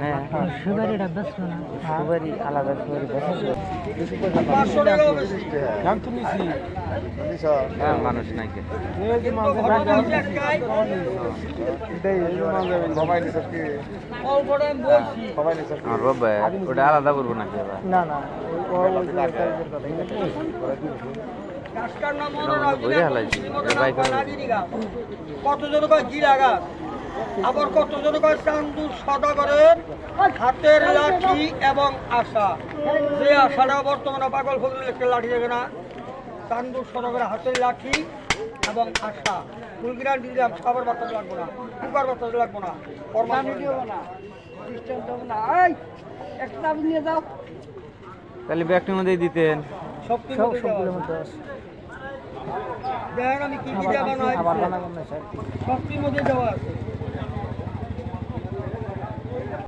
হ্যাঁ সুপারিটা বেচবো না। সুপারি আলাদা সুপারি হ্যাঁ মানুষ নাকি আমার বাবা ওটা আলাদা করবো নাকি আবার না না বইরে হালাইছি বাইক কত জন কি লাগা আবার কত জন চান্দুর সদাগরের হাতের লাঠি এবং আশা যে আশাটা বর্তমানে পাগল ফজল একটা লাঠি দেখে না চান্দুর সদাগরের হাতের লাঠি এবং আশা ফুল গ্রান্টি দিলাম খাবার বাতাস লাগবো না কুকার বাতাস লাগবো না একটা নিয়ে যাও তাহলে ব্যাগটির মধ্যেই দিতেন সব সবগুলোর মধ্যে আছে। দেখেন আমি কি কি দেওয়া নয় সবটির মধ্যে দেওয়া আছে